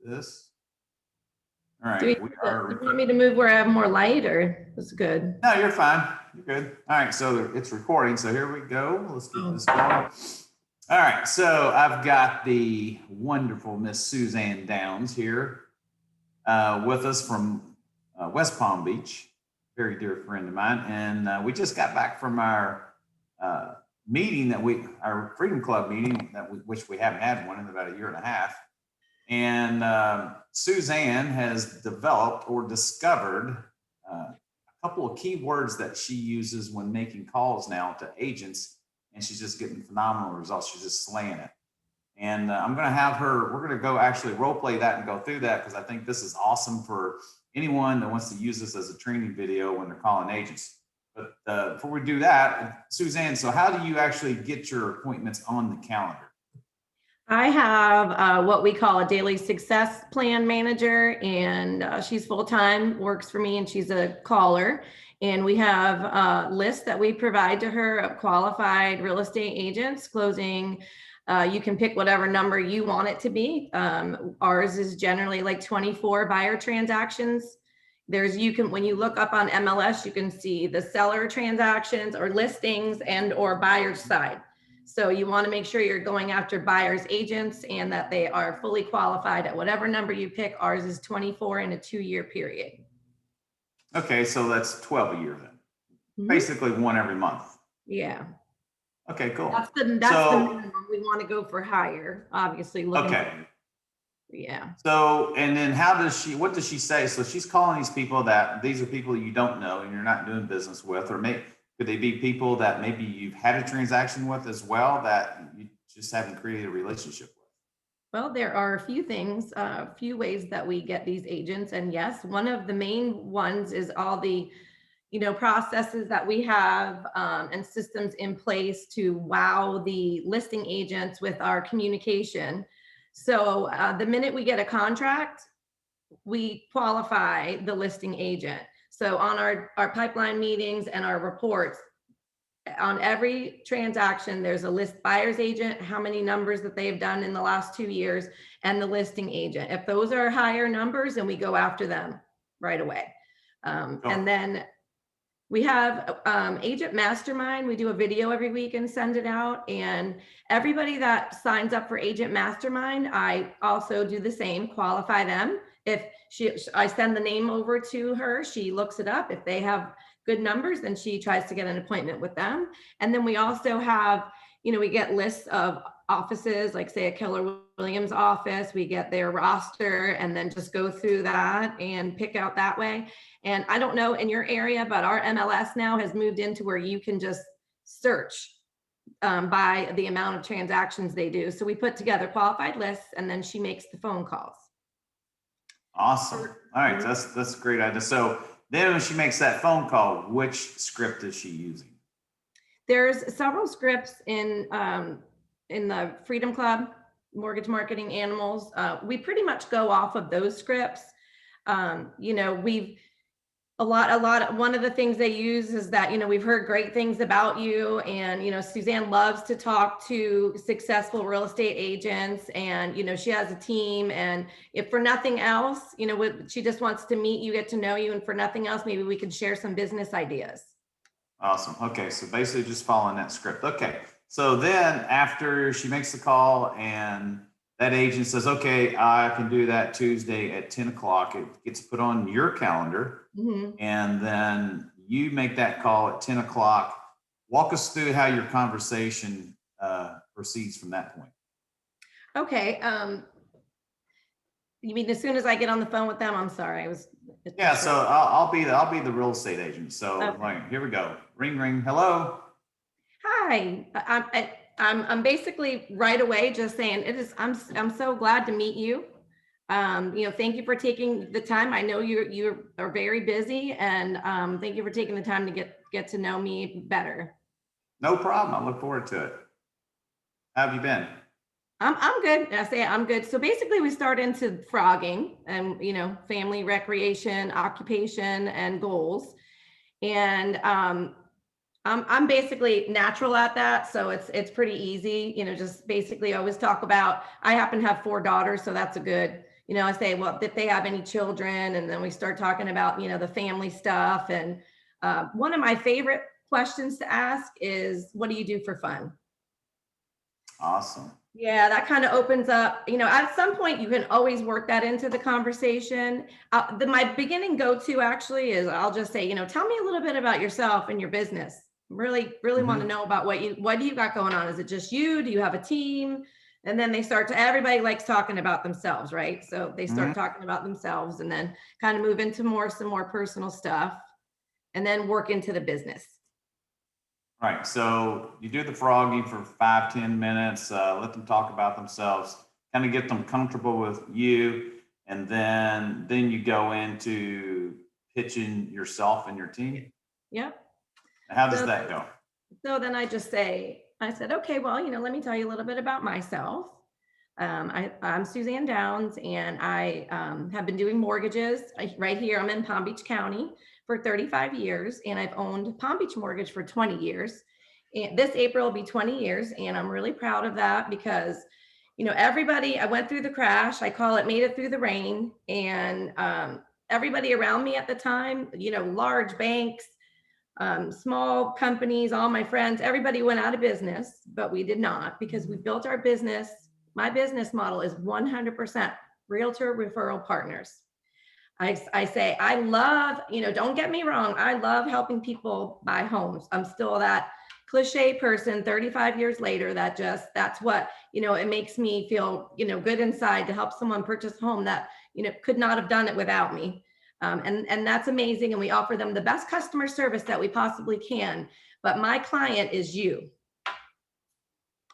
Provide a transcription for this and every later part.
this. All Do right, we, we you are. want me to move where I have more light, or it's good? No, you're fine. You're good. All right, so it's recording. So here we go. Let's get this going. All right, so I've got the wonderful Miss Suzanne Downs here with us from West Palm Beach, very dear friend of mine, and we just got back from our meeting our Freedom Club meeting which we haven't had one in about a year and a half. And Suzanne has developed or discovered a couple of key words that she uses when making calls now to agents, and she's just getting phenomenal results. She's just slaying it. And I'm going to have her, we're going to go actually role play that and go through that, because I think this is awesome for anyone that wants to use this as a training video when they're calling agents. But before we do that, Suzanne, so how do you actually get your appointments on the calendar? I have what we call a daily success plan manager, and she's full-time, works for me, and she's a caller. And we have a list that we provide to her of qualified real estate agents closing. You can pick whatever number you want it to be. Ours is generally like 24 buyer transactions. When you look up on MLS, you can see the seller transactions or listings and or buyer's side. So you want to make sure you're going after buyers agents and that they are fully qualified at whatever number you pick. Ours is 24 in a 2-year period. Okay, so that's 12 a year then. Basically one every month. Yeah. Okay, cool. That's the minimum. We want to go for higher, obviously. Okay. Yeah. So, and then what does she say? So she's calling these people these are people you don't know and you're not doing business with, or could they be people that maybe you've had a transaction with as well that you just haven't created a relationship with? Well, there are a few things, a few ways that we get these agents. And yes, one of the main ones is all the processes that we have and systems in place to wow the listing agents with our communication. So the minute we get a contract, we qualify the listing agent. So on our pipeline meetings and our reports, on every transaction, there's a list buyer's agent, how many numbers that they've done in the last 2 years, and the listing agent. If those are higher numbers, then we go after them right away. And then we have Agent Mastermind. We do a video every week and send it out. And everybody that signs up for Agent Mastermind, I also do the same, qualify them. If I send the name over to her, she looks it up. If they have good numbers, then she tries to get an appointment with them. And then we also have, we get lists of offices, like say a Keller Williams office, we get their roster and then just go through that and pick out that way. And I don't know in your area, but our MLS now has moved into where you can just search by the amount of transactions they do. So we put together qualified lists and then she makes the phone calls. Awesome. All right, that's a great idea. So then when she makes that phone call, which script is she using? There's several scripts in the Freedom Club, Mortgage Marketing Animals. We pretty much go off of those scripts. One of the things they use is that, we've heard great things about you, and, Suzanne loves to talk to successful real estate agents, and, she has a team, and if for nothing else, she just wants to meet you, get to know you, and for nothing else, maybe we could share some business ideas. Awesome. Okay. So basically just following that script. Okay. So then after she makes the call and that agent says, okay, I can do that Tuesday at 10 o'clock. It gets put on your calendar. And then you make that call at 10 o'clock. Walk us through how your conversation proceeds from that point. Okay. You mean as soon as I get on the phone with them? I'm sorry. Yeah. So I'll be the real estate agent. So okay. Here we go. Ring, ring. Hello. Hi. I'm basically right away just saying I'm so glad to meet you. Thank you for taking the time. I know you are very busy, and thank you for taking the time to get to know me better. No problem. I look forward to it. How have you been? I'm good. I say I'm good. So basically we start into frogging and, family, recreation, occupation, and goals. And I'm basically natural at that. So it's pretty easy, just basically always talk about, I happen to have 4 daughters. So that's a good I say, well, if they have any children, and then we start talking about, the family stuff. And one of my favorite questions to ask is, what do you do for fun? Awesome. Yeah, that kind of opens up, at some point you can always work that into the conversation. My beginning go-to actually is, I'll just say, tell me a little bit about yourself and your business. Really, really want to know about what do you got going on? Is it just you? Do you have a team? And then everybody likes talking about themselves, right? So they start talking about themselves, and then kind of move into some more personal stuff, and then work into the business. Right. So you do the frogging for 5-10 minutes, let them talk about themselves, kind of get them comfortable with you. And then you go into pitching yourself and your team. Yep. How does that go? So then I said, okay, well, let me tell you a little bit about myself. I'm Suzanne Downs, and I have been doing mortgages right here. I'm in Palm Beach County for 35 years, and I've owned Palm Beach Mortgage for 20 years. And this April will be 20 years, and I'm really proud of that because, everybody, I went through the crash. I call it made it through the rain. And everybody around me at the time, large banks, small companies, all my friends, everybody went out of business, but we did not, because we built our business. My business model is 100% realtor referral partners. I say, I love, don't get me wrong, I love helping people buy homes. I'm still that cliche person 35 years later that's what, it makes me feel, good inside to help someone purchase a home that, could not have done it without me. And that's amazing. And we offer them the best customer service that we possibly can. But my client is you.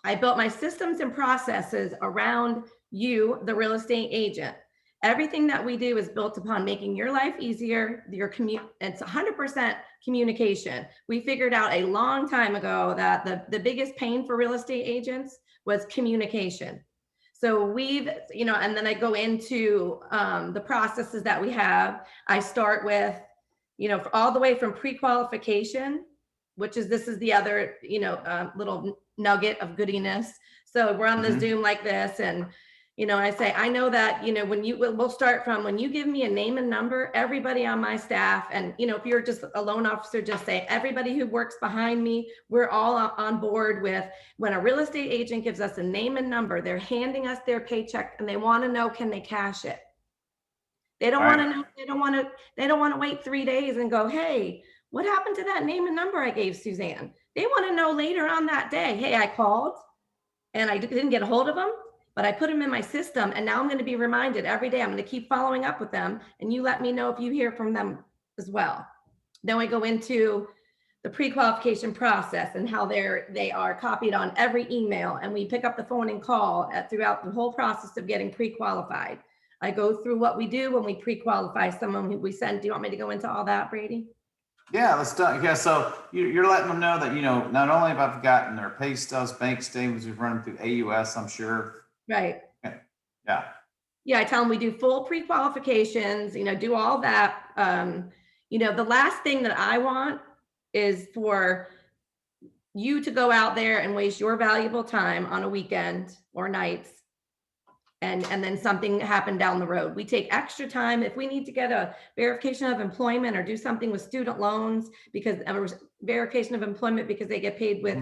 I built my systems and processes around you, the real estate agent. Everything that we do is built upon making your life easier. It's 100% communication. We figured out a long time ago that the biggest pain for real estate agents was communication. So and then I go into the processes that we have. I start with, all the way from pre-qualification, this is the other, little nugget of goodiness. So we're on the Zoom like this, and, I say, I know that, we'll start from when you give me a name and number, everybody on my staff. And, if you're just a loan officer, just say everybody who works behind me, we're all on board with when a real estate agent gives us a name and number, they're handing us their paycheck and they want to know, can they cash it? They don't want to know. They don't want to wait 3 days and go, hey, what happened to that name and number I gave Suzanne? They want to know later on that day, hey, I called and I didn't get a hold of them, but I put them in my system, and now I'm going to be reminded every day. I'm going to keep following up with them, and you let me know if you hear from them as well. Then we go into the pre-qualification process and how they are copied on every email, and we pick up the phone and call throughout the whole process of getting pre-qualified. I go through what we do when we pre-qualify someone who we send. Do you want me to go into all that, Brady? Yeah, let's do. Yeah, so you're letting them know that, not only have I gotten their pay stubs, bank statements, we've run them through AUS, I'm sure. Right. Yeah. Yeah, I tell them we do full pre-qualifications, do all that. The last thing that I want is for you to go out there and waste your valuable time on a weekend or nights, and then something happened down the road. We take extra time if we need to get a verification of employment or do something with student loans, because verification of employment because they get paid with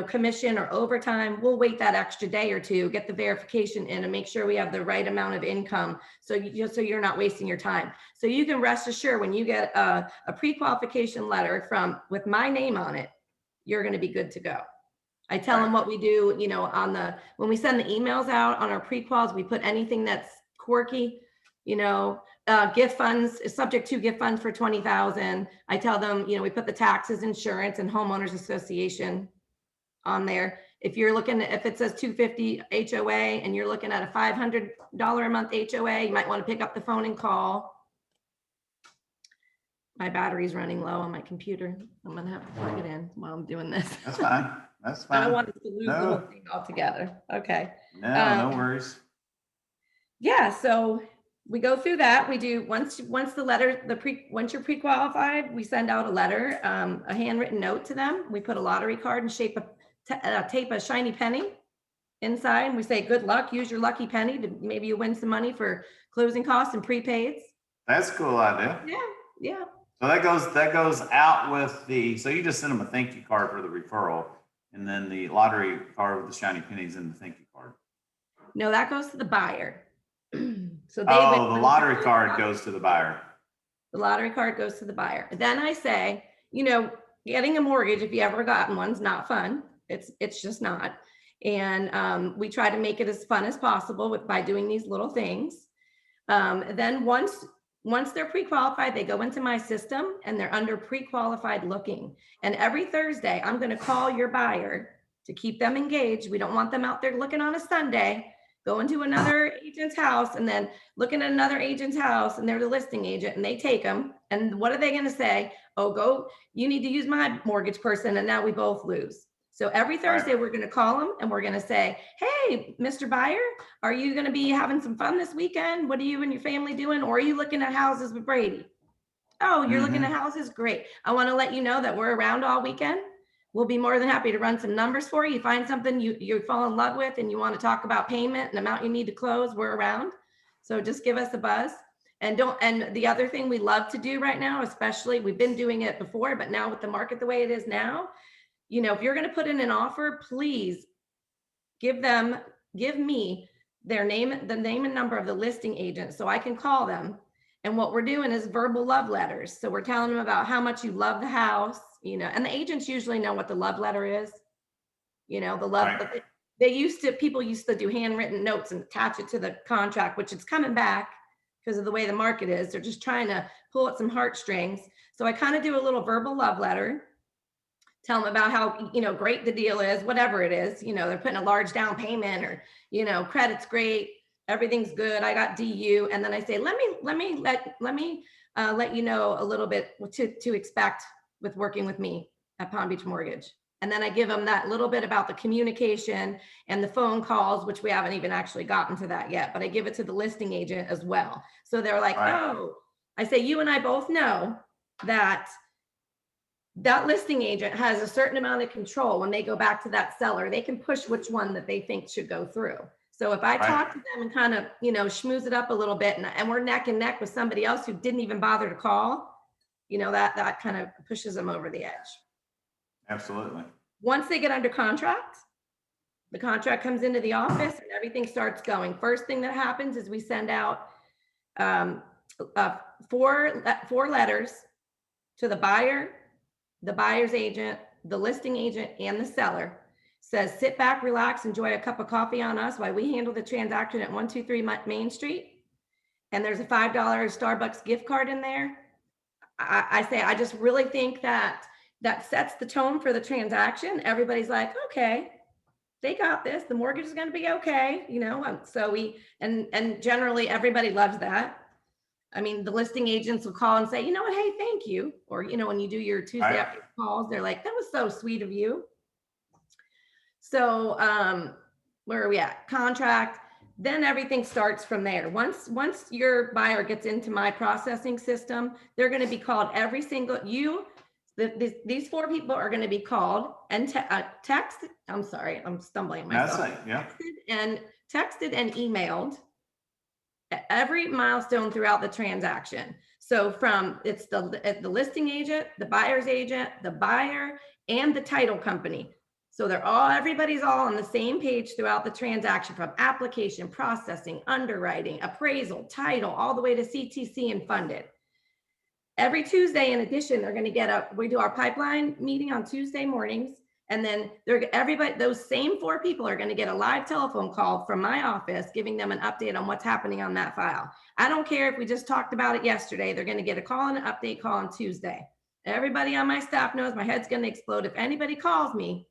commission or overtime. We'll wait that extra day or two, get the verification in, and make sure we have the right amount of income, so you're not wasting your time. So you can rest assured, when you get a pre-qualification letter with my name on it, you're going to be good to go. I tell them what we do, when we send the emails out on our pre-quals, we put anything that's quirky, gift funds, subject to gift funds for 20,000. I tell them, we put the taxes, insurance, and homeowners association on there. If it says 250 HOA and you're looking at a $500 a month HOA, you might want to pick up the phone and call. My battery's running low on my computer. I'm going to have to plug it in while I'm doing this. That's fine. That's fine. I don't want us to lose the whole thing altogether. Okay. No worries. Yeah. So we go through that. We do once you're pre-qualified, we send out a letter, a handwritten note to them. We put a lottery card and tape a shiny penny inside, and we say, good luck, use your lucky penny to maybe you win some money for closing costs and prepaids. That's a cool idea. Yeah, yeah. So that goes out with the, so you just send them a thank you card for the referral, and then the lottery card with the shiny pennies and the thank you card. No, that goes to the buyer. So they Oh, the lottery card goes to the buyer. The lottery card goes to the buyer. Then I say, you know, getting a mortgage, if you ever gotten one's not fun. It's just not. And we try to make it as fun as possible by doing these little things. Then once they're pre-qualified, they go into my system and they're under pre-qualified looking. And every Thursday, I'm going to call your buyer to keep them engaged. We don't want them out there looking on a Sunday, going to another agent's house and then looking at another agent's house, and they're the listing agent and they take them. And what are they going to say? Oh, you need to use my mortgage person. And now we both lose. So every Thursday, we're going to call them and we're going to say, hey, Mr. Buyer, are you going to be having some fun this weekend? What are you and your family doing? Or are you looking at houses with Brady? Oh, you're looking at houses? Great. I want to let you know that we're around all weekend. We'll be more than happy to run some numbers for you. You find something you fall in love with and you want to talk about payment and amount you need to close, we're around. So just give us a buzz. And the other thing we love to do right now, especially, we've been doing it before, but now with the market the way it is now, you know, if you're going to put in an offer, please give me their name, the name and number of the listing agent so I can call them. And what we're doing is verbal love letters. So we're telling them about how much you love the house, you know, and the agents usually know what the love letter is. You know, the love, people used to do handwritten notes and attach it to the contract, which is coming back because of the way the market is. They're just trying to pull at some heartstrings. So I kind of do a little verbal love letter. Tell them about how, you know, great the deal is, whatever it is, you know, they're putting a large down payment or, you know, credit's great, everything's good. I got DU. And then I say, let me let you know a little bit to expect with working with me at Palm Beach Mortgage. And then I give them that little bit about the communication and the phone calls, which we haven't even actually gotten to that yet, but I give it to the listing agent as well. So they're like, oh, I say, you and I both know that listing agent has a certain amount of control. When they go back to that seller, they can push which one that they think should go through. So if I talk to them and kind of, you know, schmooze it up a little bit and we're neck and neck with somebody else who didn't even bother to call, you know, that kind of pushes them over the edge. Absolutely. Once they get under contract, the contract comes into the office and everything starts going. First thing that happens is we send out 4 letters to the buyer, the buyer's agent, the listing agent, and the seller. Says, sit back, relax, enjoy a cup of coffee on us while we handle the transaction at 123 Main Street. And there's a $5 Starbucks gift card in there. I say, I just really think that sets the tone for the transaction. Everybody's like, okay, they got this. The mortgage is going to be okay. You know, so and generally everybody loves that. I mean, the listing agents will call and say, you know what, hey, thank you. Or, you know, when you do your Tuesday after calls, they're like, that was so sweet of you. So where are we at? Contract. Then everything starts from there. Once your buyer gets into my processing system, they're going to be called every single, these 4 people are going to be called and texted. I'm sorry, I'm stumbling myself. That's right, yeah. Texted and emailed every milestone throughout the transaction. So it's the listing agent, the buyer's agent, the buyer, and the title company. So everybody's all on the same page throughout the transaction, from application, processing, underwriting, appraisal, title, all the way to CTC and funded. Every Tuesday, in addition, they're going to we do our pipeline meeting on Tuesday mornings. And then those same 4 people are going to get a live telephone call from my office, giving them an update on what's happening on that file. I don't care if we just talked about it yesterday, they're going to get a call and an update call on Tuesday. Everybody on my staff knows my head's going to explode if anybody calls me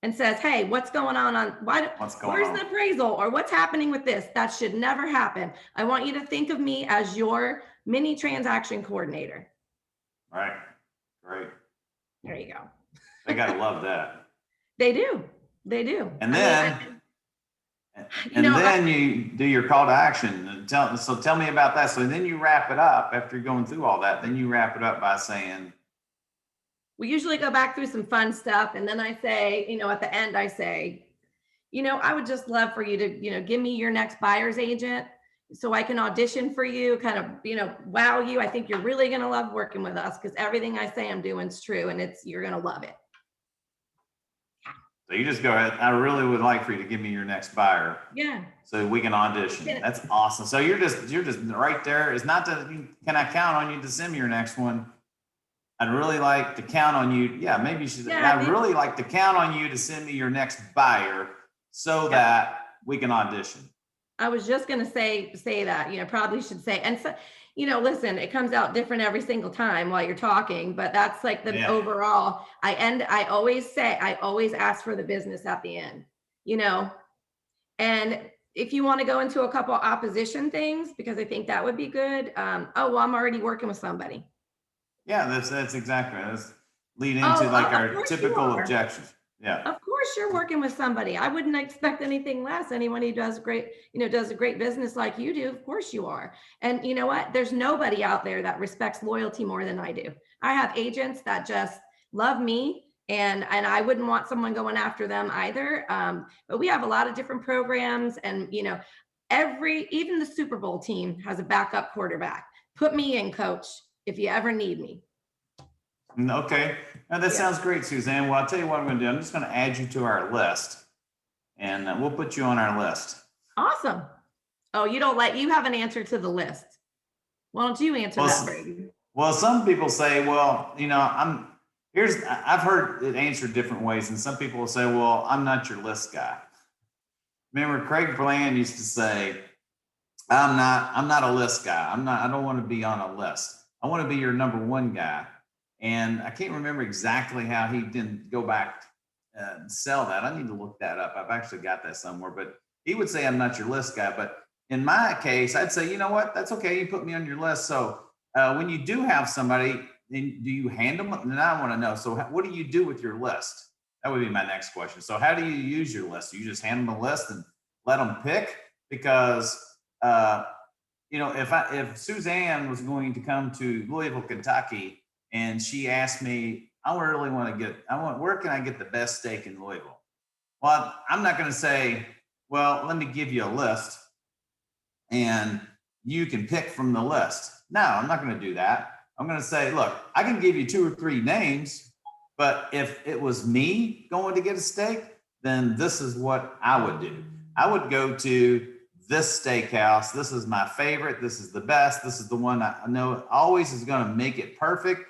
and says, hey, what's going on? Where's the appraisal, or what's happening with this? That should never happen. I want you to think of me as your mini transaction coordinator. All right, great. There you go. They gotta love that. They do. And then, you do your call to action. So tell me about that. So then you wrap it up after going through all that. Then you wrap it up by saying, we usually go back through some fun stuff. And then I say, you know, at the end, I say, I would just love for you to, give me your next buyer's agent so I can audition for you, kind of, wow you. I think you're really going to love working with us because everything I say I'm doing is true and you're going to love it. So you just go ahead. I really would like for you to give me your next buyer. Yeah. So we can audition. That's awesome. So you're just right there. It's not that, can I count on you to send me your next one? I'd really like to count on you. Yeah, maybe you should. Yeah, I'd really like to count on you to send me your next buyer so that we can audition. I was just going to say that, probably should say, and so, listen, it comes out different every single time while you're talking, but that's like the overall, I always ask for the business at the end, and if you want to go into a couple opposition things, because I think that would be good. Oh, well, I'm already working with somebody. Yeah, that's exactly. Let's lead into like our typical objections. Yeah. Of course you're working with somebody. I wouldn't expect anything less. Anyone who does great, does a great business like you do, of course you are. And you know what? There's nobody out there that respects loyalty more than I do. I have agents that just love me, and I wouldn't want someone going after them either. But we have a lot of different programs, and even the Super Bowl team has a backup quarterback. Put me in, coach, if you ever need me. Okay. Now that sounds great, Suzanne. Well, I'll tell you what I'm going to do. I'm just going to add you to our list, and we'll put you on our list. Awesome. Oh, you have an answer to the list. Why don't you answer that, Brady? Well, some people say, well, I've heard it answered different ways, and some people will say, well, I'm not your list guy. Remember, Craig Bland used to say, I'm not a list guy. I don't want to be on a list. I want to be your number one guy. And I can't remember exactly how he didn't go back and sell that. I need to look that up. I've actually got that somewhere, but he would say, I'm not your list guy. But in my case, I'd say, you know what? That's okay. You put me on your list. So when you do have somebody, do you hand them? And I want to know, so what do you do with your list? That would be my next question. So how do you use your list? Do you just hand them a list and let them pick? Because, if Suzanne was going to come to Louisville, Kentucky, and she asked me, where can I get the best steak in Louisville? Well, I'm not going to say, well, let me give you a list and you can pick from the list. No, I'm not going to do that. I'm going to say, look, I can give you 2 or 3 names, but if it was me going to get a steak, then this is what I would do. I would go to this steakhouse. This is my favorite. This is the best. This is the one I know always is going to make it perfect.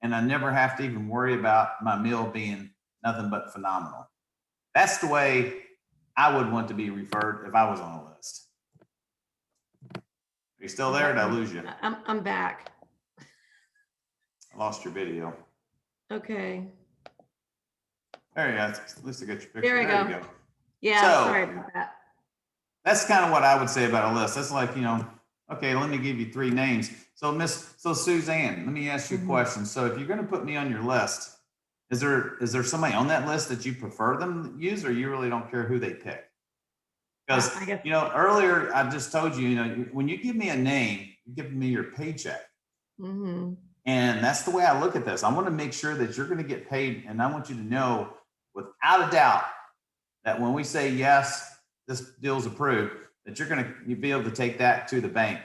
And I never have to even worry about my meal being nothing but phenomenal. That's the way I would want to be referred if I was on a list. Are you still there? Or did I lose you? I'm back. I lost your video. Okay. There you go. At least I got your picture. There you go. Yeah, sorry about that. That's kind of what I would say about a list. That's like, okay, let me give you 3 names. So Suzanne, let me ask you a question. So if you're going to put me on your list, is there somebody on that list that you prefer them to use, or you really don't care who they pick? Because, earlier I just told you, when you give me a name, you're giving me your paycheck. Mm-hmm. And that's the way I look at this. I want to make sure that you're going to get paid. And I want you to know without a doubt that when we say, yes, this deal's approved, that you'll be able to take that to the bank.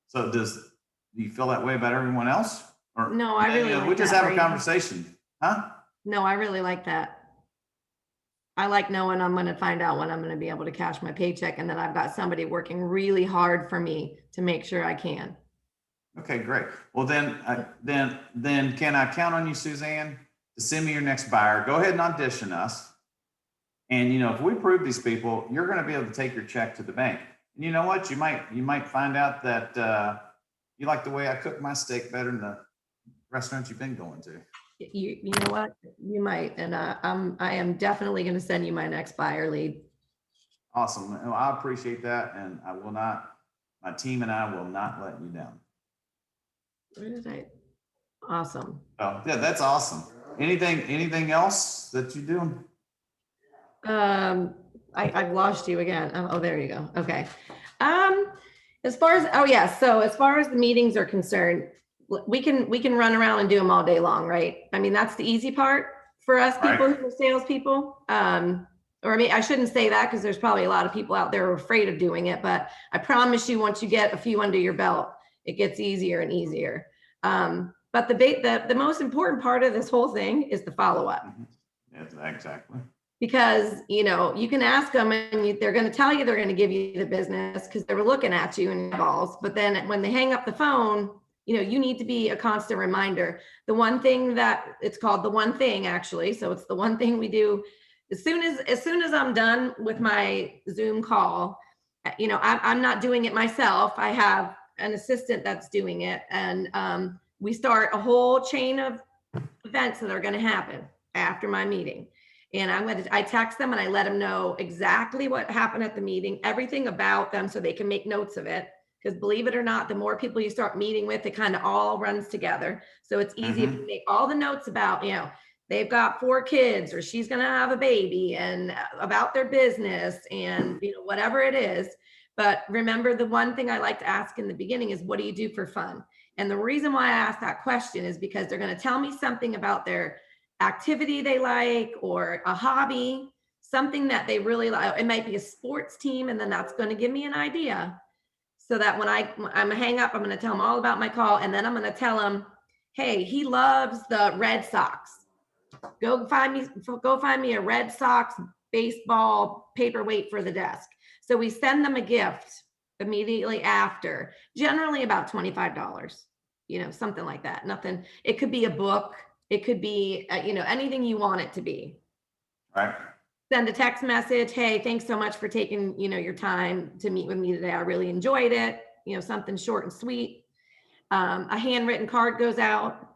So do you feel that way about everyone else? Or no, I really like we just have a conversation, huh? No, I really like that. I like knowing I'm going to find out when I'm going to be able to cash my paycheck, and then I've got somebody working really hard for me to make sure I can. Okay, great. Well, then can I count on you, Suzanne, to send me your next buyer? Go ahead and audition us. And if we prove these people, you're going to be able to take your check to the bank. And you know what? You might find out that you like the way I cook my steak better than the restaurants you've been going to. You know what? You might, and I am definitely going to send you my next buyer lead. Awesome. Well, I appreciate that, and my team and I will not let you down. Awesome. Oh yeah, that's awesome. Anything else that you do? I've lost you again. Oh, there you go. Okay. As far as the meetings are concerned, we can run around and do them all day long, right? I mean, that's the easy part for us people who are salespeople. or I mean, I shouldn't say that because there's probably a lot of people out there who are afraid of doing it, but I promise you, once you get a few under your belt, it gets easier and easier. But the most important part of this whole thing is the follow-up. Yes, exactly. Because, you know, you can ask them and they're going to tell you they're going to give you the business because they were looking at you and balls. But then when they hang up the phone, you know, you need to be a constant reminder. The one thing that it's called the one thing actually. So it's the one thing we do as soon as I'm done with my Zoom call, you know, I'm not doing it myself. I have an assistant that's doing it. And we start a whole chain of events that are going to happen after my meeting. And I text them and I let them know exactly what happened at the meeting, everything about them so they can make notes of it. Because believe it or not, the more people you start meeting with, it kind of all runs together. So it's easy to make all the notes about, you know, they've got 4 kids or she's going to have a baby and about their business and, you know, whatever it is. But remember, the one thing I like to ask in the beginning is, what do you do for fun? And the reason why I ask that question is because they're going to tell me something about their activity they like or a hobby, something that they really like. It might be a sports team, and then that's going to give me an idea. So that when I'm hang up, I'm going to tell them all about my call, and then I'm going to tell them, hey, he loves the Red Sox. Go find me a Red Sox baseball paperweight for the desk. So we send them a gift immediately after, generally about $25, you know, something like that. Nothing. It could be a book. It could be, you know, anything you want it to be. Right. Send a text message. Hey, thanks so much for taking, you know, your time to meet with me today. I really enjoyed it. You know, something short and sweet. A handwritten card goes out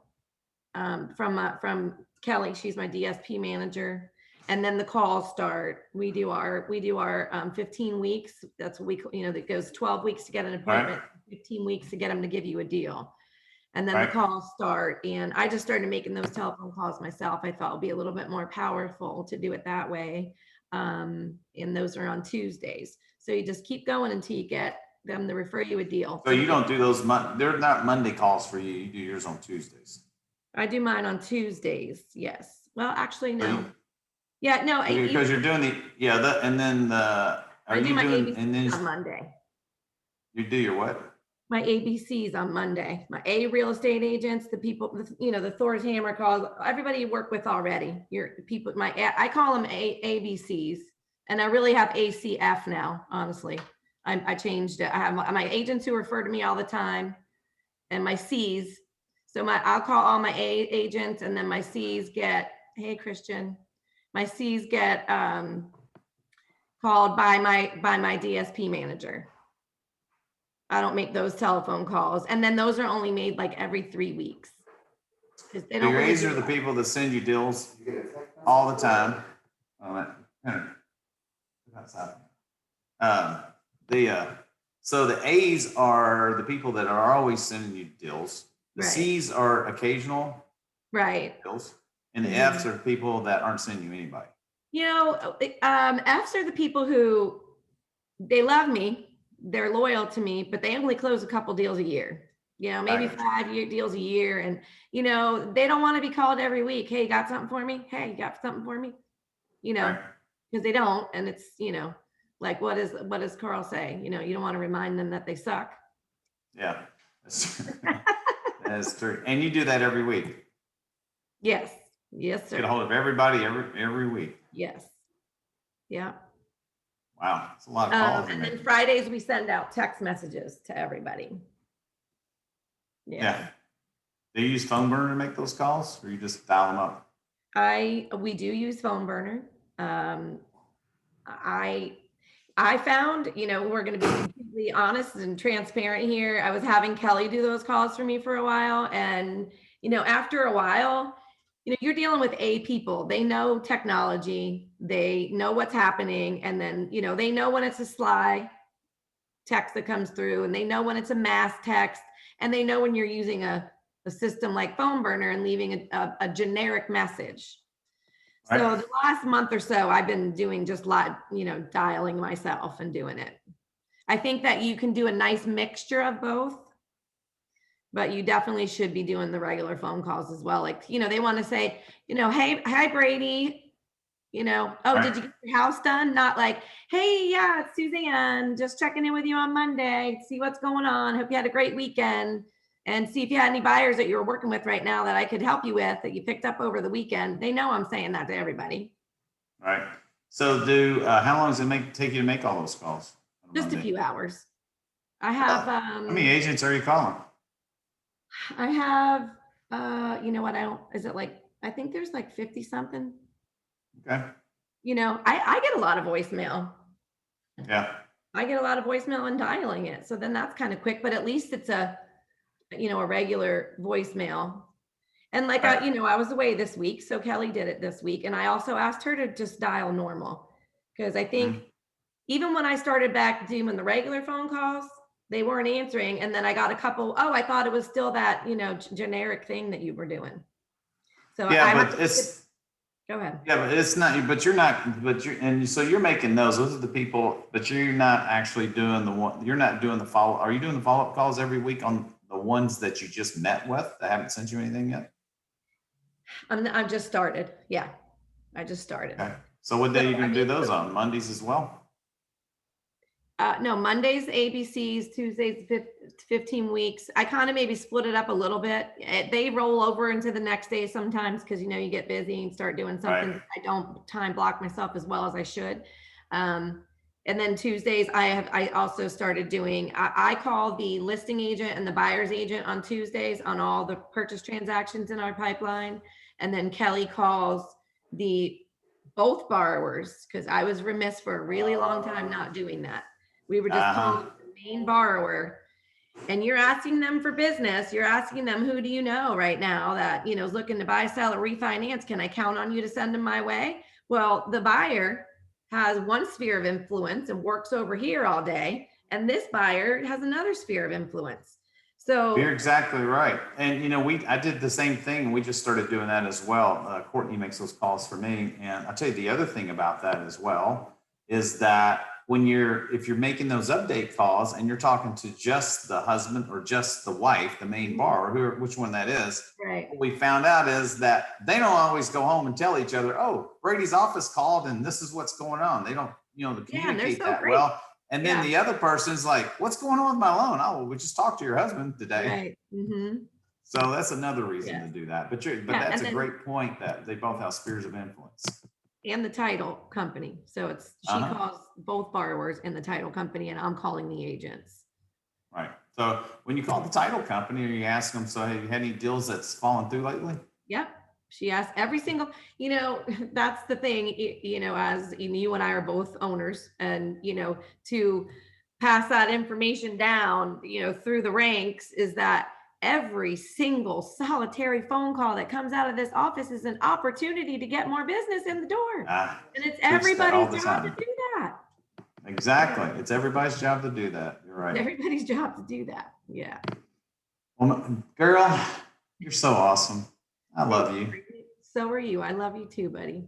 from Kelly. She's my DSP manager. And then the calls start. We do our 15 weeks. That's what we, you know, that goes 12 weeks to get an appointment, 15 weeks to get them to give you a deal. And then the calls start. And I just started making those telephone calls myself. I thought it would be a little bit more powerful to do it that way. And those are on Tuesdays. So you just keep going until you get them to refer you a deal. So you don't do those, they're not Monday calls for you. You do yours on Tuesdays. I do mine on Tuesdays. Yes. Well, actually, no. Yeah, no. Because you're doing and then I do my ABCs on Monday. You do your what? My ABCs on Monday. My A real estate agents, the people, you know, the Thor's hammer calls, everybody you work with already. Your people, I call them ABCs, and I really have ACF now. Honestly, I changed it. I have my agents who refer to me all the time, and my C's. So I'll call all my A agents, and then my C's get, hey Christian, my C's get called by my DSP manager. I don't make those telephone calls, and then those are only made like every 3 weeks. They don't. Your A's are the people that send you deals all the time. So the A's are the people that are always sending you deals. The C's are occasional deals, and the F's are people that aren't sending you anybody. You know, F's are the people who, they love me, they're loyal to me, but they only close a couple deals a year. You know, maybe 5-year deals a year, and you know, they don't want to be called every week. Hey, you got something for me? Hey, you got something for me? You know, because they don't, and it's, you know, like what does Carl say? You know, you don't want to remind them that they suck. Yeah, that's true. And you do that every week. Yes, sir. Get a hold of everybody every week. Yes. Yeah. Wow, it's a lot of calls. And then Fridays we send out text messages to everybody. Yeah. Do you use phone burner to make those calls, or you just dial them up? We do use phone burner. I found, you know, we're going to be completely honest and transparent here. I was having Kelly do those calls for me for a while. And, you know, after a while, you know, you're dealing with people. They know technology. They know what's happening. And then, you know, they know when it's a sly text that comes through, and they know when it's a mass text, and they know when you're using a system like phone burner and leaving a generic message. So the last month or so, I've been doing just you know, dialing myself and doing it. I think that you can do a nice mixture of both, but you definitely should be doing the regular phone calls as well. Like, you know, they want to say, you know, hey, hi Brady, Oh, Right. did you get your house done? Not like, hey, yeah, it's Suzanne, just checking in with you on Monday, see what's going on. Hope you had a great weekend, and see if you had any buyers that you're working with right now that I could help you with that you picked up over the weekend. They know I'm saying that to everybody. Right. So how long does it take you to make all those calls on a Just a Monday? few hours. I Well, have, how many agents are you calling? I have, you know what, is it like, I think there's like 50 something. Okay. I get a lot of voicemail. Yeah. I get a lot of voicemail and dialing it. So then that's kind of quick, but at least it's a regular voicemail. And like, Right. I was away this week, so Kelly did it this week. And I also asked her to just dial normal, because I think even when I started back doing the regular phone calls, they weren't answering. And then I got a couple, oh, I thought it was still that, generic thing that you were doing. So Yeah, I have but to, go ahead. yeah, but it's not, and so you're making those are the people, but you're not actually you're not doing the are you doing the follow-up calls every week on the ones that you just met with that haven't sent you anything yet? I've just started. Yeah. I just started. Okay. So what day are you going to do those on? Mondays as well? No, Mondays, ABCs, Tuesdays, 15 weeks. I kind of maybe split it up a little bit. They roll over into the next day sometimes because, you get busy and start doing something. Right. I don't time block myself as well as I should. And then Tuesdays, I also started doing, I call the listing agent and the buyer's agent on Tuesdays on all the purchase transactions in our pipeline. And then Kelly calls both borrowers, because I was remiss for a really long time not doing that. We were just calling the main borrower, and you're asking them for business. You're asking them, who do you know right now that, is looking to buy, sell, or refinance? Can I count on you to send them my way? Well, the buyer has one sphere of influence and works over here all day, and this buyer has another sphere of influence. So you're exactly right. And I did the same thing. We just started doing that as well. Courtney makes those calls for me. And I'll tell you the other thing about that as well is that if you're making those update calls and you're talking to just the husband or just the wife, the main borrower, which one that is, right. What we found out is that they don't always go home and tell each other, oh, Brady's office called and this is what's going on. They don't, communicate that great. well. And then the other person's like, what's going on with my loan? Oh, well, we just talked to your husband today. Right. Mm-hmm. So that's another reason to do that. But that's a great point that they both have spheres of influence. And the title company. So she calls both borrowers in the title company, and I'm calling the agents. Right. So when you call the title company, or you ask them, so have you had any deals that's fallen through lately? Yep. She asks every single, that's the thing, as you and I are both owners, and, to pass that information down, through the ranks, is that every single solitary phone call that comes out of this office is an opportunity to get more business in the door. And it's everybody's job to do that. Exactly. It's everybody's job to do that. You're right. It's everybody's job to do that. Yeah. Well, girl, you're so awesome. I love you. So are you. I love you too, buddy.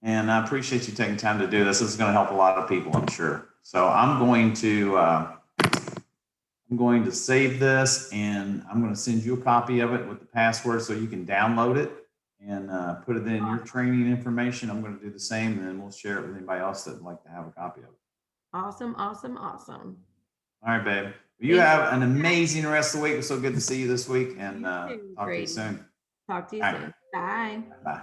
And I appreciate you taking time to do this. This is going to help a lot of people, I'm sure. So I'm going to save this, and I'm going to send you a copy of it with the password so you can download it and put it in your training information. I'm going to do the same, and then we'll share it with anybody else that would like to have a copy of it. Awesome, awesome, awesome. All right, babe. You have an amazing rest of the week. It's so good to see you this week, and talk to you soon. Talk to you soon. Bye. Bye.